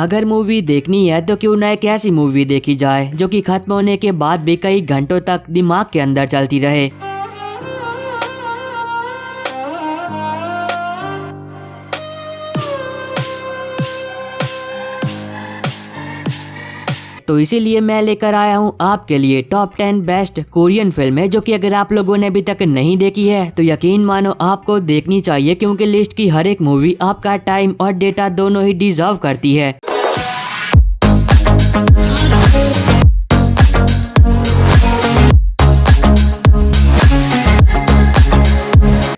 अगर मूवी देखनी है तो क्यों ना एक ऐसी मूवी देखी जाए जो कि खत्म होने के बाद भी कई घंटों तक दिमाग के अंदर चलती रहे। तो इसीलिए मैं लेकर आया हूँ आपके लिए टॉप 10 बेस्ट कोरियन फिल्में जो कि अगर आप लोगों ने अभी तक नहीं देखी है तो यकीन मानो आपको देखनी चाहिए, क्योंकि लिस्ट की हर एक मूवी आपका टाइम और डेटा दोनों ही डिजर्व करती है।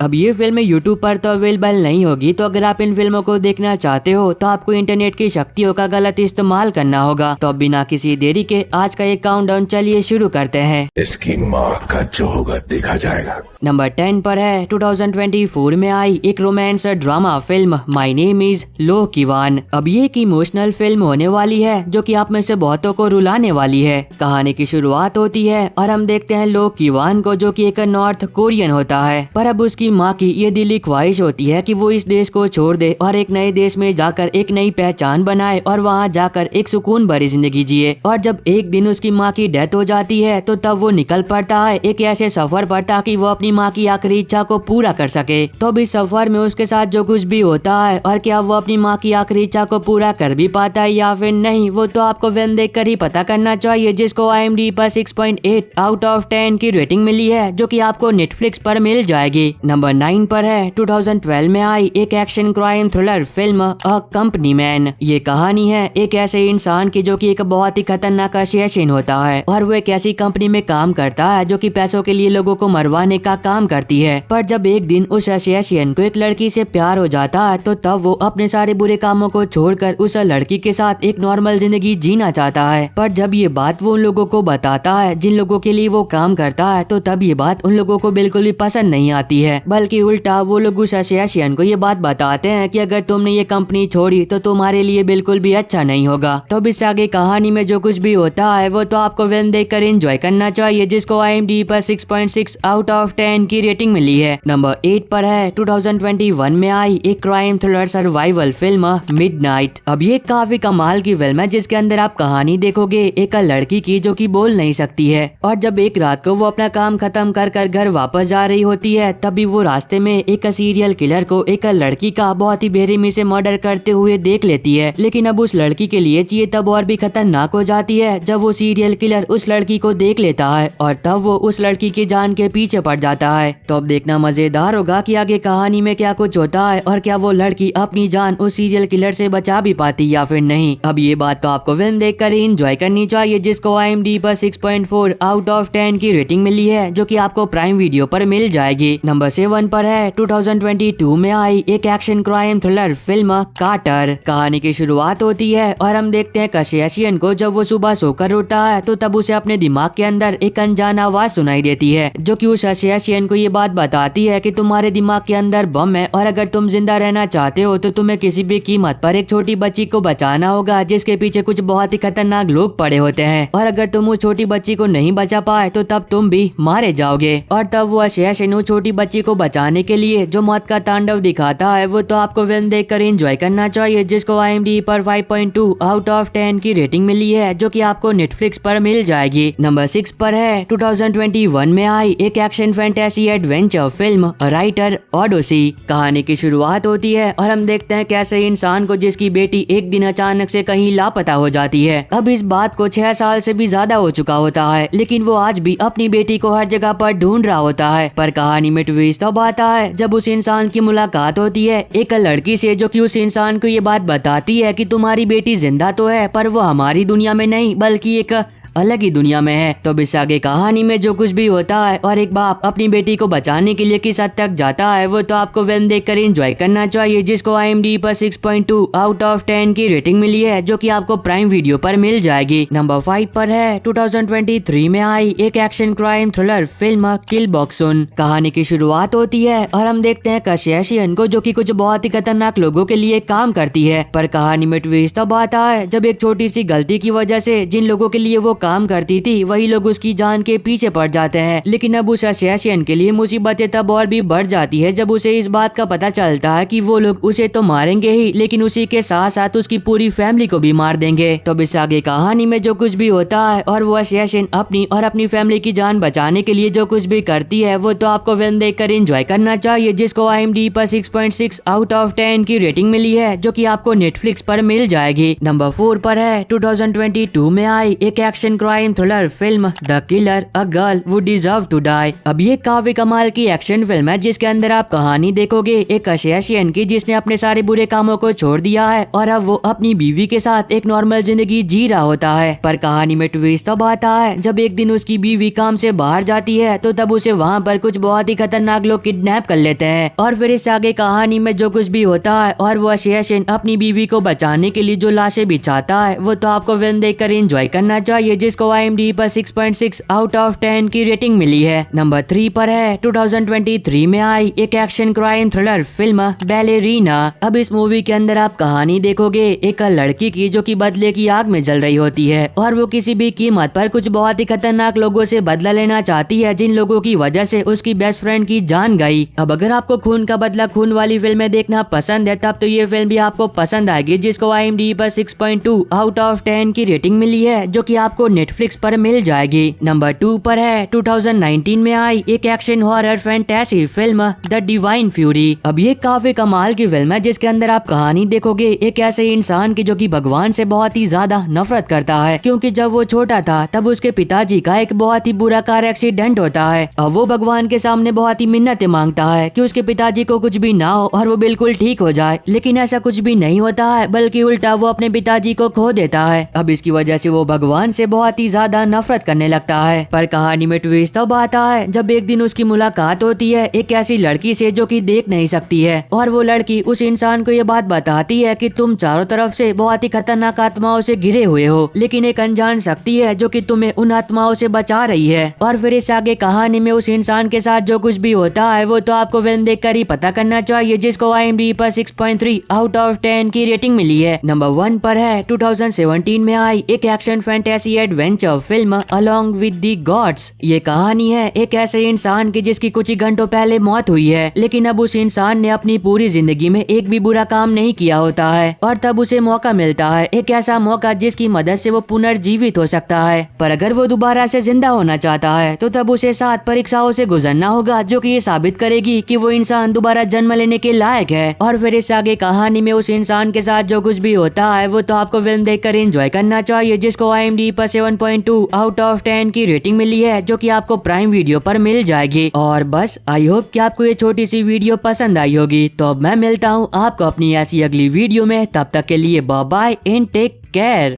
अब ये फिल्में YouTube पर तो अवेलेबल नहीं होगी, तो अगर आप इन फिल्मों को देखना चाहते हो तो आपको इंटरनेट की शक्तियों का गलत इस्तेमाल करना होगा। तो अब बिना किसी देरी के आज का ये काउंटडाउन चलिए शुरू करते हैं। इसकी माँ का जो होगा देखा जाएगा। नंबर 10 पर है 2024 में आई एक romance drama film my name is Loh Kiwan. अब ये एक इमोशनल फिल्म होने वाली है जो कि आप में से बहुतों को रुलाने वाली है। कहानी की शुरुआत होती है और हम देखते हैं लो किवान को, जो कि एक नॉर्थ कोरियन होता है, पर अब उसकी माँ की ये दिली ख्वाहिश होती है कि वो इस देश को छोड़ दे और एक नए देश में जाकर एक नई पहचान बनाए और वहाँ जाकर एक सुकून भरी जिंदगी जिए। और जब एक दिन उसकी माँ की डेथ हो जाती है तो तब वो निकल पड़ता है एक ऐसे सफर पर ताकि वो अपनी माँ की आखिरी इच्छा को पूरा कर सके। तो अब इस सफर में उसके साथ जो कुछ भी होता है और क्या वो अपनी माँ की आखिरी इच्छा को पूरा कर भी पाता है या फिर नहीं, वो तो आपको फिल्म देखकर ही पता करना चाहिए, जिसको IMDb पर 6.8 आउट ऑफ 10 की रेटिंग मिली है जो कि आपको नेटफ्लिक्स पर मिल जाएगी। नंबर 9 पर है 2012 में आई एक action crime thriller film a company man. ये कहानी है एक ऐसे इंसान की जो कि एक बहुत ही खतरनाक असैसिन होता है और वो एक ऐसी कंपनी में काम करता है जो कि पैसों के लिए लोगों को मरवाने का काम करती है। पर जब एक दिन उस असैसिन को एक लड़की से प्यार हो जाता है तो तब वो अपने सारे बुरे कामों को छोड़कर उस लड़की के साथ एक नॉर्मल जिंदगी जीना चाहता है। पर जब ये बात वो उन लोगों को बताता है जिन लोगों के लिए वो काम करता है तो तब ये बात उन लोगों को बिल्कुल भी पसंद नहीं आती है, बल्कि उल्टा वो लोग उस असैसिन को ये बात बताते हैं कि अगर तुमने ये कंपनी छोड़ी तो तुम्हारे लिए बिल्कुल भी अच्छा नहीं होगा। तो अब इससे आगे कहानी में जो कुछ भी होता है वो तो आपको फिल्म देखकर एंजॉय करना चाहिए, जिसको IMDb पर 6.6 आउट ऑफ 10 की रेटिंग मिली है। नंबर 8 पर है 2021 में आई एक crime thriller survival film midnight. अब ये काफी कमाल की फिल्म है जिसके अंदर आप कहानी देखोगे एक लड़की की जो कि बोल नहीं सकती है, और जब एक रात को वो अपना काम खत्म कर कर घर वापस जा रही होती है तभी वो रास्ते में एक सीरियल किलर को एक लड़की का बहुत ही बेरहमी से मर्डर करते हुए देख लेती है। लेकिन अब उस लड़की के लिए चीजें तब और भी खतरनाक हो जाती है जब वो सीरियल किलर उस लड़की को देख लेता है और तब वो उस लड़की की जान के पीछे पड़ जाता है। तो अब देखना मजेदार होगा कि आगे कहानी में क्या कुछ होता है और क्या वो लड़की अपनी जान उस सीरियल किलर से बचा भी पाती या फिर नहीं। अब ये बात तो आपको फिल्म देखकर ही एंजॉय करनी चाहिए, जिसको IMDb पर 6.4 आउट ऑफ 10 की रेटिंग मिली है जो कि आपको प्राइम वीडियो पर मिल जाएगी। नंबर 7 पर है 2022 में आई एक action crime thriller film Carter. कहानी की शुरुआत होती है और हम देखते हैं असैसिन को जब वो सुबह सोकर उठता है तो तब उसे अपने दिमाग के अंदर एक अनजान आवाज सुनाई देती है जो कि उस असैसिन को ये बात बताती है कि तुम्हारे दिमाग के अंदर बम है और अगर तुम जिंदा रहना चाहते हो तो तुम्हें किसी भी कीमत पर एक छोटी बच्ची को बचाना होगा जिसके पीछे कुछ बहुत ही खतरनाक लोग पड़े होते हैं, और अगर तुम उस छोटी बच्ची को नहीं बचा पाए तो तब तुम भी मारे जाओगे। और तब वो असैसिन उस छोटी बच्ची को बचाने के लिए जो मौत का तांडव दिखाता है वो तो आपको फिल्म देखकर एंजॉय करना चाहिए, जिसको IMDb पर 5.2 आउट ऑफ 10 की रेटिंग मिली है जो कि आपको नेटफ्लिक्स पर मिल जाएगी। नंबर 6 पर है 2021 में आई एक action fantasy adventure film writer odyssey. कहानी की शुरुआत होती है और हम देखते हैं कैसे इंसान को जिसकी बेटी एक दिन अचानक से कहीं लापता हो जाती है। अब इस बात को 6 साल से भी ज्यादा हो चुका होता है, लेकिन वो आज भी अपनी बेटी को हर जगह पर ढूंढ रहा होता है। पर कहानी में ट्विस्ट तब आता है जब उस इंसान की मुलाकात होती है एक लड़की से जो कि उस इंसान को ये बात बताती है कि तुम्हारी बेटी जिंदा तो है पर वो हमारी दुनिया में नहीं बल्कि एक अलग ही दुनिया में है। तो इससे आगे कहानी में जो कुछ भी होता है और एक बाप अपनी बेटी को बचाने के लिए किस हद तक जाता है वो तो आपको फिल्म देखकर एंजॉय करना चाहिए, जिसको IMDb पर 6.2 आउट ऑफ 10 की रेटिंग मिली है जो कि आपको प्राइम वीडियो पर मिल जाएगी। नंबर 5 पर है 2023 में आई एक एक्शन क्राइम थ्रिलर फिल्म किल बॉक्सुन। कहानी की शुरुआत होती है और हम देखते हैं असैसिन को जो कि कुछ बहुत ही खतरनाक लोगों के लिए काम करती है, पर कहानी में ट्विस्ट तब आता है जब एक छोटी सी गलती की वजह से जिन लोगों के लिए वो काम करती थी वही लोग उसकी जान के पीछे पड़ जाते हैं। लेकिन अब उस असैसिन के लिए मुसीबतें तब और भी बढ़ जाती है जब उसे इस बात का पता चलता है कि वो लोग उसे तो मारेंगे ही, लेकिन उसी के साथ साथ उसकी पूरी फैमिली को भी मार देंगे। तो इस आगे कहानी में जो कुछ भी होता है और वो असैसिन अपनी और अपनी फैमिली की जान बचाने के लिए जो कुछ भी करती है वो तो आपको फिल्म देखकर एंजॉय करना चाहिए, जिसको IMDb पर 6.6 आउट ऑफ 10 की रेटिंग मिली है, जो कि आपको नेटफ्लिक्स पर मिल जाएगी। नंबर 4 पर है 2022 में आई एक action crime thriller film the killer a girl would deserve to die. अब ये काफी कमाल की एक्शन फिल्म है जिसके अंदर आप कहानी देखोगे एक असैसिन की जिसने अपने सारे बुरे कामों को छोड़ दिया है और अब वो अपनी बीवी के साथ एक नॉर्मल जिंदगी जी रहा होता है। पर कहानी में ट्विस्ट तब आता है जब एक दिन उसकी बीवी काम से बाहर जाती है तो तब उसे वहाँ पर कुछ बहुत ही खतरनाक लोग किडनैप कर लेते हैं। और फिर इस आगे कहानी में जो कुछ भी होता है और वो असैसिन अपनी बीवी को बचाने के लिए जो लाशें बिछाता है वो तो आपको फिल्म देखकर एंजॉय करना चाहिए, जिसको IMDb पर 6.6 आउट ऑफ 10 की रेटिंग मिली है। नंबर 3 पर है 2023 में आई एक action crime thriller film ballerina. अब इस मूवी के अंदर आप कहानी देखोगे एक लड़की की जो कि बदले की आग में जल रही होती है और वो किसी भी कीमत पर कुछ बहुत ही खतरनाक लोगों से बदला लेना चाहती है जिन लोगों की वजह से उसकी बेस्ट फ्रेंड की जान गई। अब अगर आपको खून का बदला खून वाली फिल्में देखना पसंद है तब तो ये फिल्म भी आपको पसंद आएगी, जिसको IMDb पर 6.2 आउट ऑफ 10 की रेटिंग मिली है, जो कि आपको नेटफ्लिक्स पर मिल जाएगी। नंबर 2 पर है 2019 में आई एक action horror fantasy film the divine fury. अब ये काफी कमाल की फिल्म है जिसके अंदर आप कहानी देखोगे एक ऐसे इंसान की जो कि भगवान से बहुत ही ज्यादा नफरत करता है, क्योंकि जब वो छोटा था तब उसके पिताजी का एक बहुत ही बुरा कार एक्सीडेंट होता है। अब वो भगवान के सामने बहुत ही मिन्नतें मांगता है कि उसके पिताजी को कुछ भी ना हो और वो बिल्कुल ठीक हो जाए, लेकिन ऐसा कुछ भी नहीं होता है, बल्कि उल्टा वो अपने पिताजी को खो देता है। अब इसकी वजह से वो भगवान से बहुत ही ज्यादा नफरत करने लगता है। पर कहानी में ट्विस्ट तब आता है जब एक दिन उसकी मुलाकात होती है एक ऐसी लड़की से जो कि देख नहीं सकती है, और वो लड़की उस इंसान को ये बात बताती है कि तुम चारों तरफ से बहुत ही खतरनाक आत्माओं से घिरे हुए हो, लेकिन एक अनजान शक्ति है जो कि तुम्हें उन आत्माओं से बचा रही है। और फिर इस आगे कहानी में उस इंसान के साथ जो कुछ भी होता है वो तो आपको फिल्म देखकर ही पता करना चाहिए, जिसको IMDb पर 6.3 आउट ऑफ 10 की रेटिंग मिली है। नंबर 1 पर है 2017 में आई एक action fantasy adventure film along with the gods. ये कहानी है एक ऐसे इंसान की जिसकी कुछ ही घंटों पहले मौत हुई है, लेकिन अब उस इंसान ने अपनी पूरी जिंदगी में एक भी बुरा काम नहीं किया होता है, और तब उसे मौका मिलता है, एक ऐसा मौका जिसकी मदद से वो पुनर्जीवित हो सकता है। पर अगर वो दोबारा से जिंदा होना चाहता है तो तब उसे 7 परीक्षाओं से गुजरना होगा जो कि ये साबित करेगी कि वो इंसान दोबारा जन्म लेने के लायक है। और फिर इस आगे कहानी में उस इंसान के साथ जो कुछ भी होता है वो तो आपको फिल्म देखकर एंजॉय करना चाहिए, जिसको IMDb पर 7.2 आउट ऑफ 10 की रेटिंग मिली है, जो कि आपको प्राइम वीडियो पर मिल जाएगी। और बस आई होप कि आपको ये छोटी सी वीडियो पसंद आई होगी। तो अब मैं मिलता हूँ आपको अपनी ऐसी अगली वीडियो में, तब तक के लिए bye bye and take care.